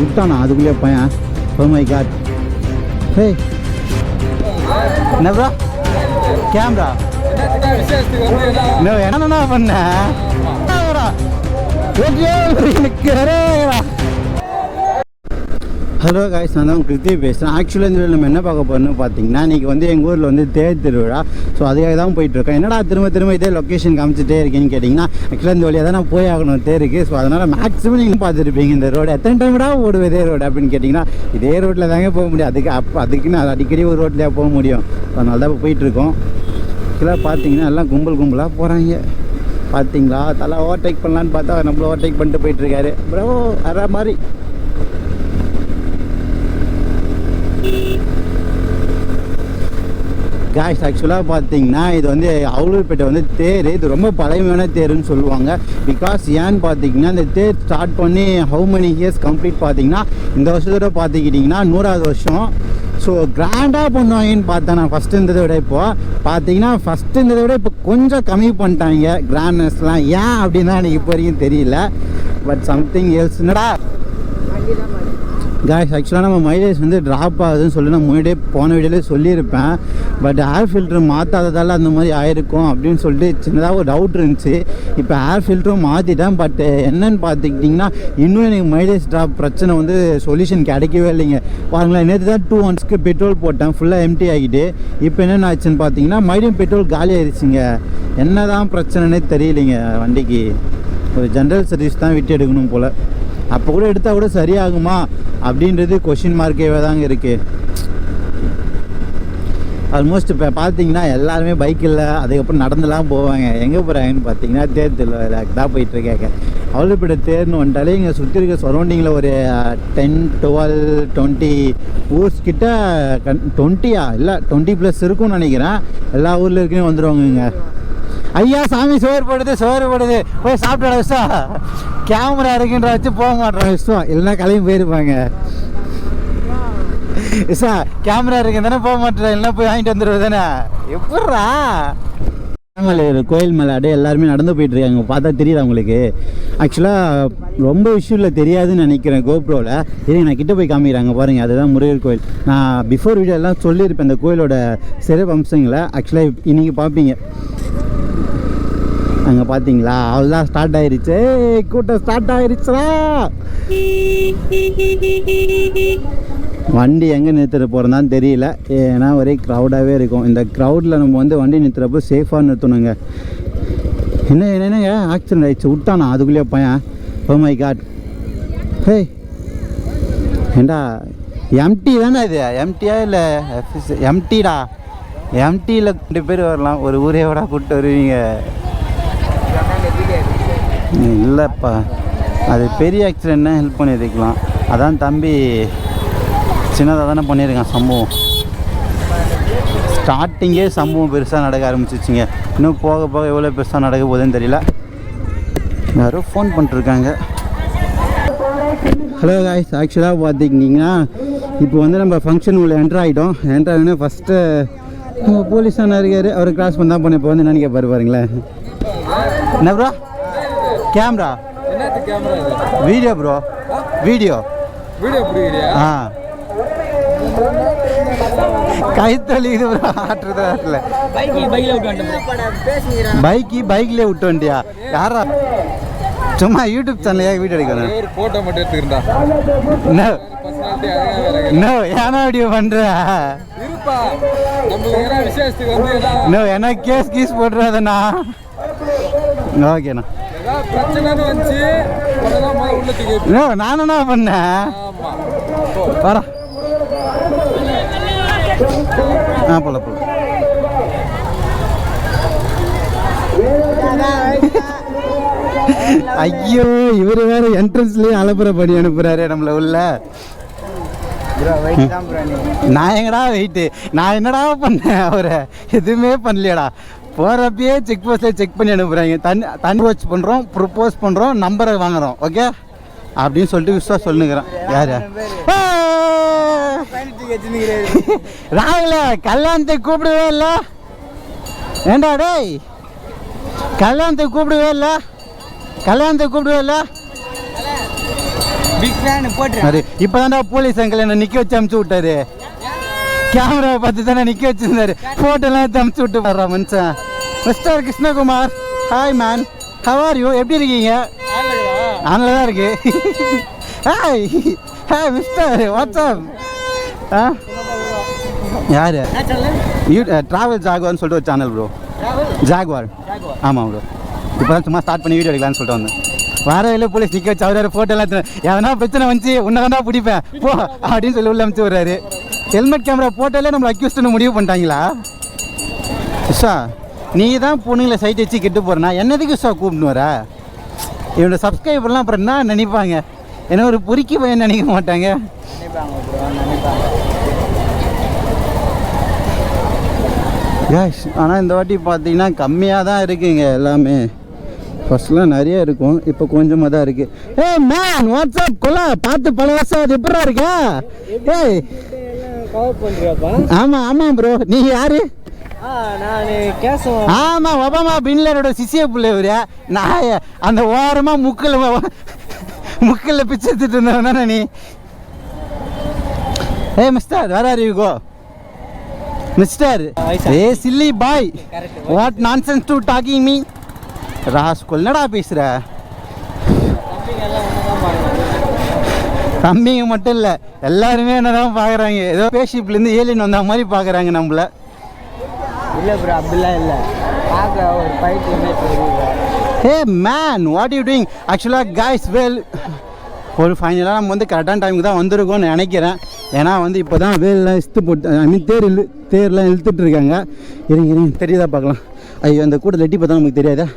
விட்டானா அதுக்குள்ளே பையன். Oh my God. ஹே என்ன ப்ரோ கேமரா என்னண்ணா பண்ண ஹலோ காய்ஸ், நான் தான் கிருத்தி பேசுகிறேன். ஆக்சுவலாக இந்த வீடியோ நம்ம என்ன பார்க்க போகிறோம்னு பார்த்தீங்கன்னா, இன்றைக்கி வந்து எங்கள் ஊரில் வந்து தேர் திருவிழா. ஸோ அதுக்காக தான் போயிட்டுருக்கோம். என்னடா திரும்ப இதே லொக்கேஷன் காமிச்சிட்டே இருக்கேன்னு கேட்டிங்கன்னா, ஆக்சுவலாக இந்த வழியாக தான் நான் போய் ஆகணும் தேருக்கு. ஸோ அதனால் மேக்ஸிமம் நீங்கள் பார்த்துருப்பீங்க இந்த ரோடு. எத்தனை டைம்டா ஓடுவேன் இதே ரோடு அப்படின்னு கேட்டிங்கன்னா, இதே ரோட்டில் தாங்க போக முடியும். அதுக்குன்னு அடிக்கடி ஒரு ரோட்லேயே போக முடியும். அதனால தான் இப்போ போயிட்டுருக்கோம். ஆக்சுவலாக பார்த்தீங்கன்னா எல்லாம் கும்பலாக போகிறாங்க. பார்த்தீங்களா, தலை ஓவர்டேக் பண்ணலான்னு பார்த்தா நம்மள ஓவர்டேக் பண்ணிட்டு போயிட்டுருக்காரு. ப்ரோ வர மாதிரி காய்ஸ். ஆக்சுவலாக பார்த்தீங்கன்னா இது வந்து அவுலூர்பேட்டை வந்து தேர். இது ரொம்ப பழமையான தேருன்னு சொல்லுவாங்க. பிகாஸ் ஏன்னு பார்த்தீங்கன்னா இந்த தேர் ஸ்டார்ட் பண்ணி ஹவு மெனி இயர்ஸ் கம்ப்ளீட் பார்த்தீங்கன்னா இந்த வருஷத்தோட பார்த்துக்கிட்டிங்கன்னா 100வது வருஷம். ஸோ கிராண்டாக பண்ணுவாங்கன்னு பார்த்தேன் நான் ஃபஸ்ட்டு இருந்ததை விட. இப்போது பார்த்தீங்கன்னா ஃபஸ்ட்டு இருந்ததை விட இப்போ கொஞ்சம் கம்மி பண்ணிட்டாங்க கிராண்ட்னஸ்லாம். ஏன் அப்படின்னா எனக்கு இப்போ வரைக்கும் தெரியல. பட் சம்திங் எல்ஸ் என்னடா காய்ஸ். ஆக்சுவலாக நம்ம மைலேஜ் வந்து ட்ராப் ஆகுதுன்னு சொல்லி நான் முன்னாடியே போன வீடியோலேயே சொல்லியிருப்பேன். பட் ஏர் ஃபில்ட்ரு மாற்றாததால் அந்த மாதிரி ஆயிருக்கும் அப்படின்னு சொல்லிட்டு சின்னதாக ஒரு டவுட் இருந்துச்சு. இப்போ ஏர் ஃபில்ட்ரும் மாற்றிட்டேன். பட் என்னன்னு பார்த்துக்கிட்டிங்கன்னா இன்னும் எனக்கு மைலேஜ் ட்ராப் பிரச்சனை வந்து சொல்யூஷன் கிடைக்கவே இல்லைங்க. பாருங்களேன், நேற்று தான் 2 months பெட்ரோல் போட்டேன், ஃபுல்லாக எம்டி ஆகிட்டு. இப்போ என்னென்ன ஆச்சுன்னு பார்த்தீங்கன்னா மறுபடியும் பெட்ரோல் காலி ஆயிடுச்சுங்க. என்ன தான் பிரச்சனைனே தெரியலைங்க வண்டிக்கு. ஒரு ஜென்ரல் சர்வீஸ் தான் விட்டு எடுக்கணும் போல். அப்போ கூட எடுத்தால் கூட சரியாகுமா அப்படின்றது கொஷின் மார்க்கேவே தாங்க இருக்குது. ஆல்மோஸ்ட் இப்போ பார்த்தீங்கன்னா எல்லாருமே பைக்கில் அதுக்கப்புறம் நடந்துலாம் போவாங்க. எங்கே போகிறாங்கன்னு பார்த்தீங்கன்னா தேர் திருவிழாக்கு தான் போயிட்டுருக்காங்க. அவ்வளோப்பட்ட தேர்னு வந்துட்டாலே இங்கே சுற்றி இருக்க சரௌண்டிங்கில் ஒரு 10, 12, 20 ஊர்ஸ் கிட்ட 20 இல்லை 20+ இருக்கும்னு நினைக்கிறேன். எல்லா ஊரில் இருக்குன்னு வந்துடுவாங்க. ஐயா சாமி சோறு போடுது போய் சாப்பிட்டாட விஷயம். கேமரா இருக்குன்ற வச்சு போக மாட்டேன் விஷயம். இல்லைன்னா கிளம்பி போயிருப்பாங்க. விஷா கேமரா இருக்கு தானே போக மாட்டேன். இல்லைன்னா போய் வாங்கிட்டு வந்துடுவது தானே. எப்பட்றா கோயில் மேலே அப்படியே எல்லாருமே நடந்து போயிட்டுருக்காங்க. பார்த்தா தெரியுது அவங்களுக்கு. ஆக்சுவலாக ரொம்ப விஷயத்தில் தெரியாதுன்னு நினைக்கிறேன் கோப்ரோவில். இதே நான் கிட்டே போய் காமிக்கிறாங்க பாருங்கள். அதுதான் முருகர் கோயில். நான் பிஃபோர் வீடியோ எல்லாம் சொல்லியிருப்பேன் இந்த கோயிலோட சிறப்பு அம்சங்களை. ஆக்சுவலாக இன்றைக்கி பார்ப்பீங்க. அங்கே பார்த்தீங்களா, அவ்வளோதான் ஸ்டார்ட் ஆயிடுச்சு. கூட்டம் ஸ்டார்ட் ஆயிடுச்சுடா. வண்டி எங்கே நிறுத்திட்டு போகிறதான்னு தெரியல. ஏன்னா ஒரே க்ரௌடாகவே இருக்கும். இந்த க்ரௌடில் நம்ம வந்து வண்டி நிறுத்துறப்போ சேஃபாக நிறுத்தணுங்க. என்னங்க ஆக்சிடென்ட் ஆகிடுச்சு விட்டானா அதுக்குள்ளேயே பையன். Oh my God. ஹே ஏண்டா எம்டி தானே இது? எம்டியா இல்லை எம்டிடா? எம்டியில் 2 பேர் வரலாம். ஒரு ஊரே விட கூப்பிட்டு வருவீங்க. இல்லைப்பா, அது பெரிய ஆக்சிடென்ட்னா ஹெல்ப் பண்ணியிருக்கலாம். அதான் தம்பி சின்னதாக தானே பண்ணியிருக்கான் சம்பவம். ஸ்டார்டிங்கே சம்பவம் பெருசாக நடக்க ஆரம்பிச்சிச்சிங்க. இன்னும் போக போக எவ்வளோ பெருசாக நடக்க போகுதுன்னு தெரியல. யாரோ ஃபோன் பண்ணிட்டுருக்காங்க. ஹலோ காய்ஸ், ஆக்சுவலாக பார்த்துக்கிட்டிங்கன்னா இப்போ வந்து நம்ம ஃபங்க்ஷன் உள்ள என்ட்ரு ஆகிட்டோம். என்ட்ரு ஆகினா ஃபஸ்ட்டு போலீஸ் அண்ணா இருக்கார். அவர் கிராஸ் பண்ணி தான் போனேன். இப்போ வந்து என்னன்னு கேட்பாரு பாருங்களேன். என்ன bro camera? Video bro, video ஆ கைத்தொழிக்குது ப்ரோ. ஆட்டுறது பைக்லேயே விட்டு வண்டியா? யாரா சும்மா யூடியூப் சேனல் வீடியோ எடுக்கிறேன். ஃபோட்டோ மட்டும் எடுத்துக்கிறேன். ஏன்னா வீடியோ பண்ணுற என்ன கேஸ் கீஸ் போட்டுறாதண்ணா. ஓகேண்ணா. நானும் என்ன பண்ணேன் வர போல போல. ஐயோ, இவரு வேற என்ட்ரன்ஸ்லயே அலப்புற பண்ணி அனுப்புறாரு நம்மள உள்ள. நான் எங்கடா வெயிட்டு? நான் என்னடா பண்ணேன்? அவரை எதுவுமே பண்ணலையடா. போகிறப்பயே செக் போஸ்ட்டில் செக் பண்ணி அனுப்புகிறாங்க. தண்ணி வாட்ச் பண்ணுறோம், ப்ரொப்போஸ் பண்ணுறோம், நம்பரை வாங்குகிறோம். ஓகே அப்படின்னு சொல்லிட்டு விஸ்வா சொல்லுங்கிறான். யார் ராகுல கல்யாணத்துக்கு கூப்பிடவே இல்லை. ஏண்டா டேய், கல்யாணத்துக்கு கூப்பிடவே இல்லை. பிக் ஃபேன் போட்டு இப்போதான்டா போலீஸ் அங்கிள் என்ன நிற்க வச்சு அமுச்சு விட்டாரு. கேமராவை பார்த்து தானே நிற்க வச்சிருந்தாரு. ஃபோட்டோலாம் எடுத்து அமுச்சு விட்டு வர்றா மனுஷன். Mister Krishnakumar, hi man, how are you? எப்படி இருக்கீங்க? ஆனில் தான் இருக்கு. Hi hi mister, WhatsApp. யார்? ட்ராவல் ஜாகுவார்னு சொல்லிட்டு ஒரு சேனல் ப்ரோ. ஜாகுவார். ஆமாம் ப்ரோ. இப்போ தான் சும்மா ஸ்டார்ட் பண்ணி வீடியோ எடுக்கலான்னு சொல்லிட்டு வந்தேன். வர வழியில் போலீஸ் நிற்க வச்சு அவர் ஃபோட்டோலாம் எடுத்து எதனா பிரச்சனை வந்துச்சு உன்னை தான்டா பிடிப்பேன் போ அப்படின்னு சொல்லி உள்ள அனுப்பிச்சு விட்றாரு. ஹெல்மெட் கேமரா போட்டாலே நம்மளை அக்யூஸ்ட்னு முடிவு பண்ணிட்டாங்களா? உஷா நீ தான் பொண்ணுங்களை சைட் வச்சு கெட்டு போகிறேன்னா என்னதுக்கு உஷா கூப்பிட்டு வர? இவனோட சப்ஸ்கிரைபர்லாம் அப்புறம் என்ன நினைப்பாங்க? என்ன ஒரு பொறுக்கி பையன் நினைக்க மாட்டாங்க. ஆனால் இந்த வாட்டி பார்த்தீங்கன்னா கம்மியாக தான் இருக்குங்க எல்லாமே. ஃபர்ஸ்ட்லாம் நிறைய இருக்கும், இப்போ கொஞ்சமாக தான் இருக்குது. ஏய் மேன், வாட்ஸ்அப் கொலா பார்த்து பல வருஷம் அது எப்படா இருக்கா? ஏய் ஆமாம் ஆமாம் ப்ரோ. நீங்கள் யார்? ஆமாம் ஒபாமா பின்லேரோட சிசிய பிள்ளை இவரு. நான் அந்த ஓரமாக முக்கில் பிச்சு எடுத்துட்டு இருந்தவனா நீ? ஏய் mister, where are you go? Mister a silly boy, what nonsense do talking me? Rascal என்னடா பேசுகிற? தம்பிங்க மட்டும் இல்லை எல்லாருமே என்னதான் பார்க்குறாங்க. ஏதோ ஸ்பேஸ்ஷிப்லேருந்து ஏலியன் வந்த மாதிரி பார்க்குறாங்க நம்மள. இல்லை ப்ரோ அப்படிலாம் இல்லை, பார்க்க ஒரு fight. Hey man, what you doing? ஆக்சுவலாக காய்ஸ் வெல் ஒரு ஃபைனலாக நம்ம வந்து கரெக்டான டைமுக்கு தான் வந்திருக்கோம்னு நினைக்கிறேன். ஏன்னா வந்து இப்போ தான் வேல்லாம் இழுத்து போட்டு ஐ மீன் தேர்லாம் இழுத்துட்டு இருக்காங்க. இருங்க தெரியுதா பார்க்கலாம். ஐயோ அந்த கூட லெட்டி பார்த்தா நமக்கு தெரியாதா?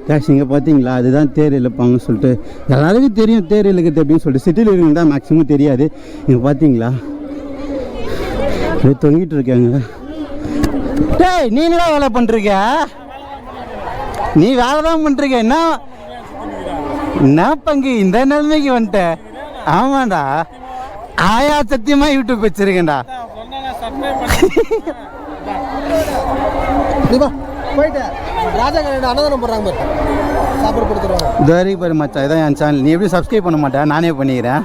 கேஷ் இங்கே பார்த்தீங்களா, அதுதான் தேர் இழுப்பாங்கன்னு சொல்லிட்டு எல்லாருக்கும் தெரியும் தேர் இழுக்கிறது அப்படின்னு சொல்லிட்டு. சிட்டியில் இருக்கிறவங்க தான் மேக்ஸிமம் தெரியாது. இங்கே பார்த்தீங்களா தொங்கிட்டு இருக்காங்க. டேய் நீ என்ன வேலை பண்ணுறீங்க? நீ வேலை தான் பண்ணுறீங்க. என்ன பங்கு இந்த நிலைமைக்கு வந்துட்ட? ஆமாண்டா, ஆயா சத்தியமாக யூடியூப் வச்சிருக்கேன்டா. Very very much. இதான் என் சேனல். நீ எப்படி சப்ஸ்கிரைப் பண்ண மாட்டேன், நானே பண்ணிக்கிறேன்.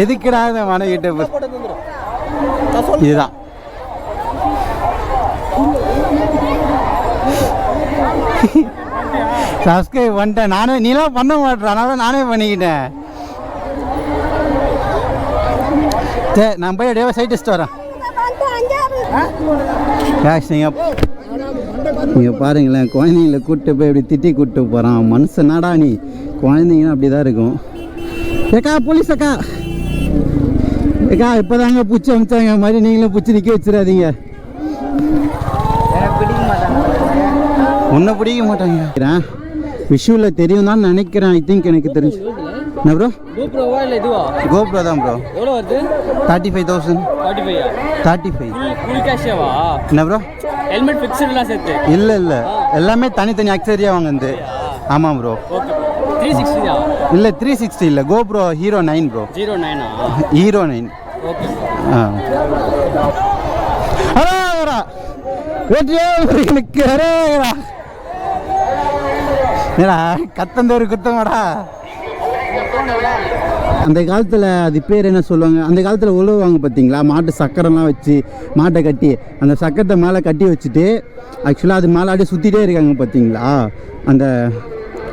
எதுக்குடா மன யூடியூப்? இதுதான் சப்ஸ்கிரைப் பண்ணிட்டேன் நானே. நீலாம் பண்ண மாட்டேன், அதனால நானே பண்ணிக்கிட்டேன். சரி நான் போய் அப்படியே சைட் டெஸ்ட் வரேன். கேஷ் நீங்கள் பாருங்களேன், குழந்தைங்களை கூப்பிட்டு போய் இப்படி திட்டி கூப்பிட்டு போகிறான். மனுஷனாடா நீ? குழந்தைங்கன்னா அப்படி தான் இருக்கும். ஏக்கா போலீஸ் அக்கா, ஏக்கா இப்போ தாங்க பூச்சி அமிச்சாங்க மாதிரி நீங்களும் பூச்சி நிற்க வச்சிடாதீங்க. ஒன்றை பிடிக்க மாட்டாங்க. விஷுவில் தெரியும் தான் நினைக்கிறேன். ஐ திங்க் எனக்கு தெரிஞ்சு. என்ன ப்ரோ? கோப்ரோவா இல்லை இதுவா? கோப்ரோ தான் ப்ரோ. எவ்வளோ வருது? 35,000. 35 ஃபுல் கேஷேவா? என்ன ப்ரோ? ஹெல்மெட் ஃபிக்ஸ்டுலாம் சேர்த்து? இல்லை இல்லை, எல்லாமே தனித்தனி அக்சரியாக வாங்குது. ஆமாம் ப்ரோ. ஓகே 360 இல்லை 360 இல்லை, GoPro hero 9 bro. Hero 9. Okay. ஏடா கத்தந்தோரு குத்தமாடா. அந்த காலத்தில் அது பேர் என்ன சொல்லுவாங்க, அந்த காலத்தில் உழுவாங்க பார்த்தீங்களா, மாட்டு சக்கரம்லாம் வச்சு மாட்டை கட்டி அந்த சக்கரத்தை மேலே கட்டி வச்சுட்டு ஆக்சுவலாக அது மேலே அப்படியே சுற்றிட்டே இருக்காங்க பார்த்தீங்களா. அந்த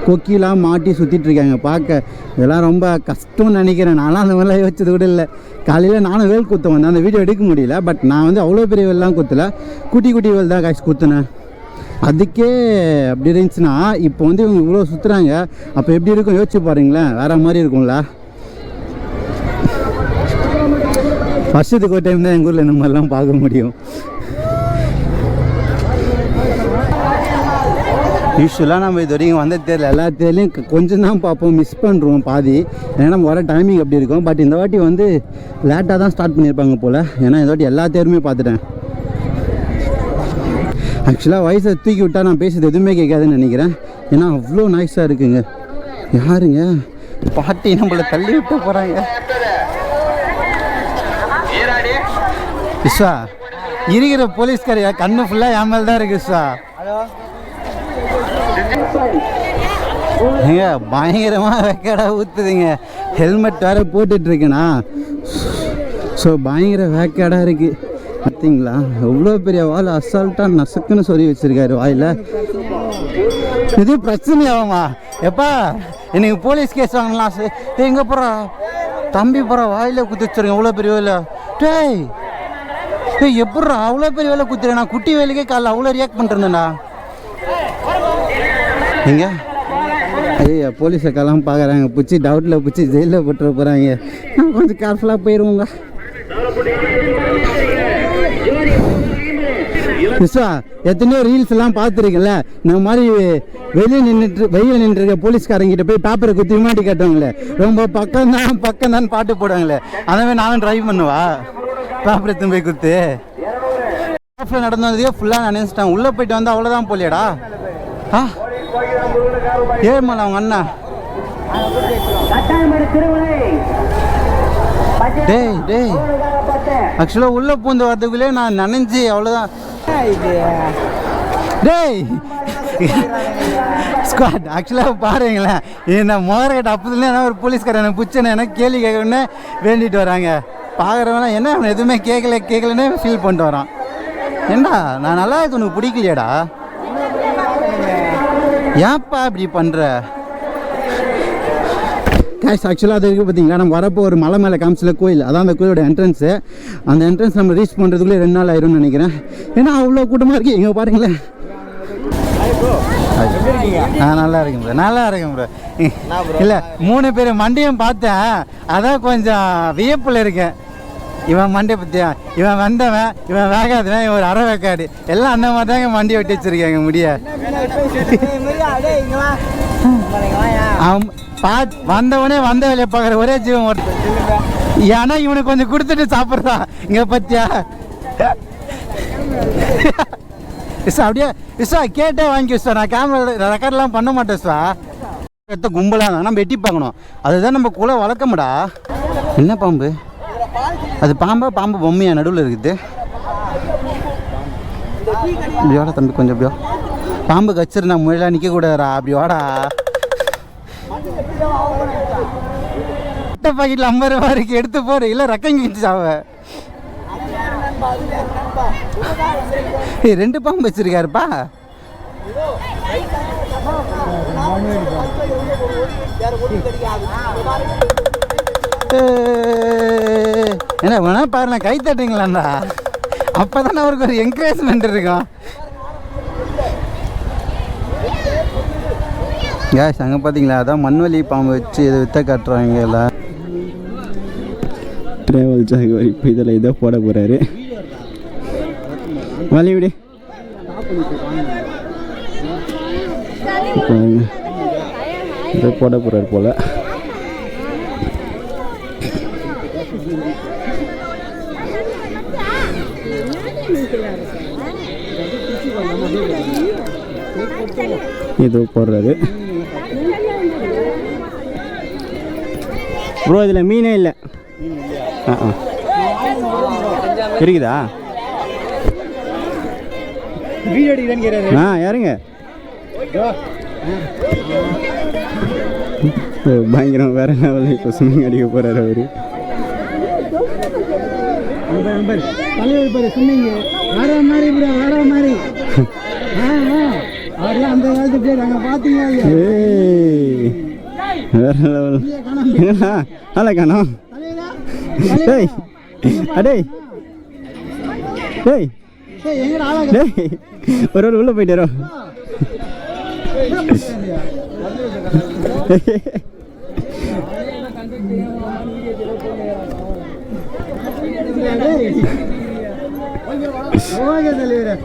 கொக்கிலாம் மாட்டி சுற்றிட்டு இருக்காங்க. பார்க்க இதெல்லாம் ரொம்ப கஷ்டம்னு நினைக்கிறேன். நானும் அந்த மாதிரிலாம் யோசிச்சது கூட இல்லை. காலையில் நானும் வேல் குத்த வந்தேன், அந்த வீடியோ எடுக்க முடியல. பட் நான் வந்து அவ்வளோ பெரிய வேல்லாம் குத்தலை, குட்டி குட்டி வேல் தான் காய்ச்சி குத்துனேன். அதுக்கே அப்படி இருந்துச்சுன்னா இப்போ வந்து இவங்க இவ்வளோ சுற்றுறாங்க, அப்போ எப்படி இருக்கும் யோசிச்சு பாருங்களேன். வேறு மாதிரி இருக்கும்ல. வருஷத்துக்கு ஒரு டைம் தான் எங்கள் ஊரில் இந்த மாதிரிலாம் பார்க்க முடியும். யூஸ்வலாக நம்ம இது வரைக்கும் வந்த தேரில் எல்லா தேர்லையும் கொஞ்சம் தான் பார்ப்போம், மிஸ் பண்ணுறோம் பாதி. ஏன்னா நம்ம வர டைமிங் அப்படி இருக்கும். பட் இந்த வாட்டி வந்து லேட்டாக தான் ஸ்டார்ட் பண்ணியிருப்பாங்க போல். ஏன்னா இந்த வாட்டி எல்லா தேருமே பார்த்துட்டேன். ஆக்சுவலாக வயசை தூக்கி விட்டால் நான் பேசுறது எதுவுமே கேட்காதுன்னு நினைக்கிறேன். ஏன்னா அவ்வளோ நாய்ஸாக இருக்குங்க. யாருங்க பாட்டி நம்மளை தள்ளி விட்டு போகிறாங்க. விஸ்வா இருக்கிற போலீஸ்காரியா கண்ணு ஃபுல்லாக என் மேலே தான் இருக்கு விஸ்வா. ஏங்க பயங்கரமாக வேக்காடாக ஊற்றுதுங்க. ஹெல்மெட் வேறு போட்டுட்ருக்கேண்ணா. ஸோ பயங்கர வேக்காடாக இருக்குது பார்த்தீங்களா. எவ்வளோ பெரிய வால் அசால்ட்டாக நசுக்குன்னு சொல்லி வச்சுருக்காரு வாயில். இது பிரச்சனையாகுமா எப்பா? எனக்கு போலீஸ் கேஸ் வாங்கலாம். எங்கே போகிறா தம்பி போகிறா வாயில் குத்தி வச்சுருங்க எவ்வளோ பெரிய வேலை. டேய் எப்பட்றா அவ்வளோ பெரிய வேலை குத்துறேன். நான் குட்டி வேலைக்கே காலைல அவ்வளோ ரியாக்ட் பண்ணிருந்தேண்ணா. எங்க ஐயா போலீஸை காலம் பார்க்குறாங்க. பிடிச்சி டவுட்டில் பிடிச்சி ஜெயிலில் போட்டுற போகிறாங்க. நான் கொஞ்சம் கேர்ஃபுல்லாக போயிடுவோங்க. விஸ்வா எத்தனையோ ரீல்ஸ் எல்லாம் பார்த்துருக்கல. இந்த மாதிரி வெளியில் நின்றுருக்க போலீஸ்காரங்கிட்ட போய் பேப்பரை குத்தி மாட்டி கட்டுவாங்களே, ரொம்ப பக்கம் தான் பாட்டு போடுவாங்களே. அதே மாதிரி நானும் ட்ரைவ் பண்ணுவா பேப்பர் எடுத்து போய் குத்து. நடந்ததையோ ஃபுல்லாக நினைச்சிட்டேன். உள்ளே போயிட்டு வந்து அவ்வளோதான் போலியாடா. ஏமால அவங்க அண்ணா. டேய் ஆக்சுவலாக உள்ளே பூந்து வரதுக்குள்ளே நான் நினைஞ்சி அவ்வளோதான். டேய் ஸ்குவாட் ஆக்சுவலாக பாருங்களேன். இந்த மோகரகிட்ட அப்பதுலேயே ஒரு போலீஸ்காரனை பிடிச்சேன்னு எனக்கு கேள்வி கேட்கணுன்னு வேண்டிட்டு வராங்க. பார்க்குறவனா என்ன அவனை எதுவுமே கேட்கலன்னே ஃபீல் பண்ணிட்டு வரான். ஏண்டா நான் நல்லா இருக்கு உனக்கு பிடிக்கலையாடா? ஏன்ப்பா இப்படி பண்ணுற? கேஷ் ஆக்சுவலாக அது இருக்குது பார்த்தீங்களா. நம்ம வரப்போ ஒரு மலை மேலே காமிச்சில கோயில், அதான் அந்த கோயிலோட என்ட்ரன்ஸு. அந்த என்ட்ரன்ஸ் நம்ம ரீச் பண்ணுறதுக்குள்ளே 2 நாள் ஆயிரும்னு நினைக்கிறேன். ஏன்னா அவ்வளோ கூட்டமாக இருக்குது. இங்கே பாருங்களேன். நல்லா இருக்கும் ப்ரோ, நல்லா இருக்கும் ப்ரோ. இல்லை 3 பேர் மண்டியும் பார்த்தேன், அதான் கொஞ்சம் வியப்பில் இருக்கேன். இவன் மண்டை பற்றியா, இவன் வந்தவன், இவன் வேகாதவன், இவன் ஒரு அரை வேக்காடு, எல்லாம் அந்த மாதிரி தாங்க மண்டி வெட்டி வச்சிருக்காங்க முடிய. வந்தவனே வந்த வேலையை பார்க்குற ஒரே ஜீவன் ஒருத்தர். ஏன்னா இவனுக்கு கொஞ்சம் கொடுத்துட்டு சாப்பிட்றான். இங்கே பத்தியா அப்படியே விஸ்வா கேட்டே வாங்கி விஸ்வா. நான் கேமரா ரெக்கார்ட்லாம் பண்ண மாட்டேன் விஸ்வா. கும்பலாக தான் நம்ம வெட்டி பார்க்கணும். அதுதான் நம்ம குலை வளர்க்கமுடா. என்ன பாம்பு அது? பாம்பு பொம்மையா நடுவில் இருக்குது. இப்படியோட தம்பி கொஞ்சம் எப்படியோ பாம்பு கச்சிரு. நான் முயலாக நிற்கக்கூடாதா? அப்படி வாடா. பாக்கெட்டில் 50 ரூபா இருக்கு, எடுத்து போடு. இல்லை ரக்கம் கிழிச்சாவ. 2 பாம்பு வச்சிருக்காருப்பா. என்ன வேணா பாருங்க, கை தட்டுங்களாண்டா. அப்போதானே அவருக்கு ஒரு என்கரேஜ்மெண்ட் இருக்கும். கேஷ் அங்கே பார்த்தீங்களா, அதான் மண்வெளி பாம்பு வச்சு இதை விற்ற காட்டுறாங்க. எல்லாம் ட்ராவல் சாக இப்போ இதில் இதை போட போகிறாரு. வலி விடு இதை போட போகிறார் போல். இது போடுறாரு ப்ரோ. இதில் மீனே இல்லை. இருக்குதா? யாருங்க பயங்கரம் வேற லெவலில் இப்போ ஸ்விம்மிங் அடிக்க போகிறாரு அவரு. தலைவர் பேர் சொன்னீங்க வேற மாதிரி ப்ரோ, வேற மாதிரி. அவரெல்லாம் அந்த காலத்து பேர் அங்கே பார்த்தீங்க. வேற லெவல். என்னண்ணா நல்லா காணோம். டேய் அடே டேய் டேய் ஒரு உள்ள போயிட்டாரோ. தலைவர்